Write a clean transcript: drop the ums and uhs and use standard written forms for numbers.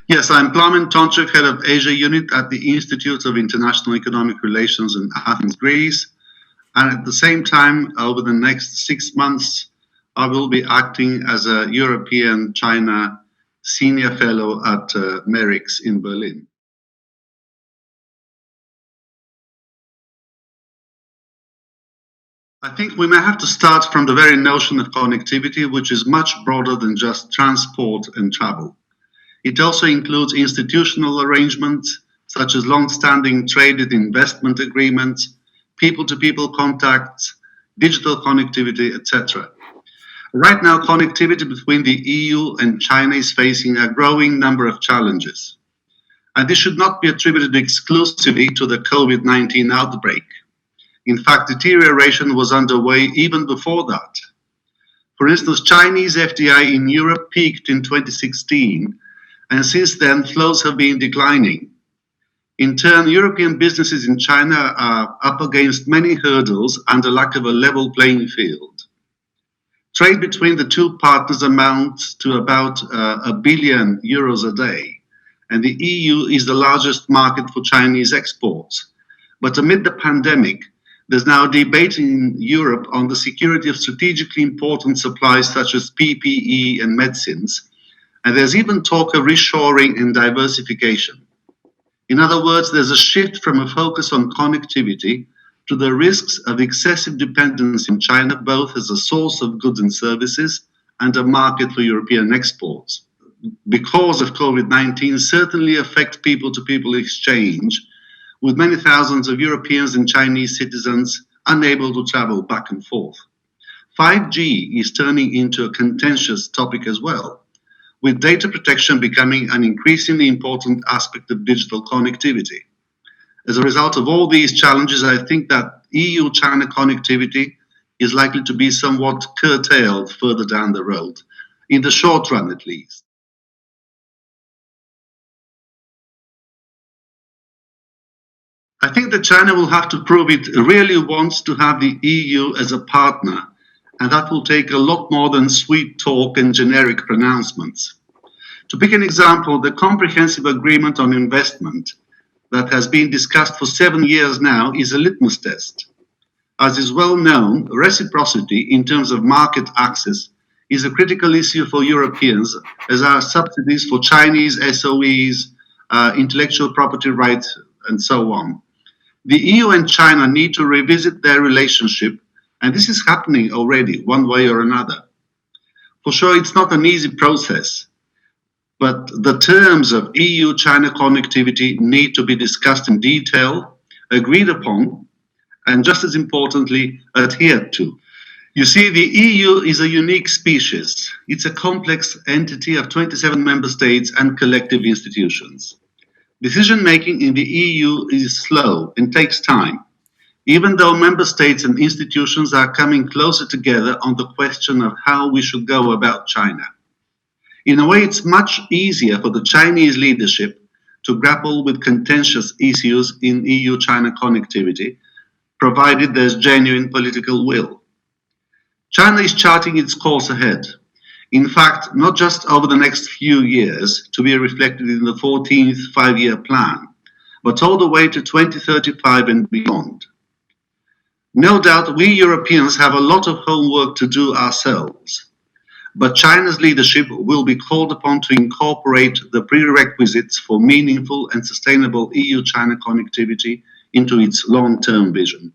Yes, I'm Plamen Tonchev, head of Asia Unit at the Institute of International Economic Relations in Athens, Greece. And at the same time, over the next 6 months, I will be acting as a European China Senior Fellow at MERIX in Berlin. I think we may have to start from the very notion of connectivity, which is much broader than just transport and travel. It also includes institutional arrangements, such as long-standing trade and investment agreements, people-to-people contacts, digital connectivity, etc. Right now, connectivity between the EU and China is facing a growing number of challenges. And this should not be attributed exclusively to the COVID-19 outbreak. In fact, deterioration was underway even before that. For instance, Chinese FDI in Europe peaked in 2016, and since then, flows have been declining. In turn, European businesses in China are up against many hurdles and a lack of a level playing field. Trade between the two partners amounts to about €1 billion a day, and the EU is the largest market for Chinese exports. But amid the pandemic, there's now debate in Europe on the security of strategically important supplies such as PPE and medicines, and there's even talk of reshoring and diversification. In other words, there's a shift from a focus on connectivity to the risks of excessive dependence in China, both as a source of goods and services and a market for European exports. Because of COVID-19, certainly affect people-to-people exchange, with many thousands of Europeans and Chinese citizens unable to travel back and forth. 5G is turning into a contentious topic as well, with data protection becoming an increasingly important aspect of digital connectivity. As a result of all these challenges, I think that EU-China connectivity is likely to be somewhat curtailed further down the road, in the short run at least. I think that China will have to prove it really wants to have the EU as a partner, and that will take a lot more than sweet talk and generic pronouncements. To pick an example, the comprehensive agreement on investment that has been discussed for 7 years now is a litmus test. As is well known, reciprocity in terms of market access is a critical issue for Europeans, as are subsidies for Chinese SOEs, intellectual property rights, and so on. The EU and China need to revisit their relationship, and this is happening already, one way or another. For sure, it's not an easy process, but the terms of EU-China connectivity need to be discussed in detail, agreed upon, and just as importantly, adhered to. You see, the EU is a unique species. It's a complex entity of 27 member states and collective institutions. Decision-making in the EU is slow and takes time, even though member states and institutions are coming closer together on the question of how we should go about China. In a way, it's much easier for the Chinese leadership to grapple with contentious issues in EU-China connectivity, provided there's genuine political will. China is charting its course ahead. In fact, not just over the next few years, to be reflected in the 14th five-year plan, but all the way to 2035 and beyond. No doubt we Europeans have a lot of homework to do ourselves, but China's leadership will be called upon to incorporate the prerequisites for meaningful and sustainable EU-China connectivity into its long-term vision.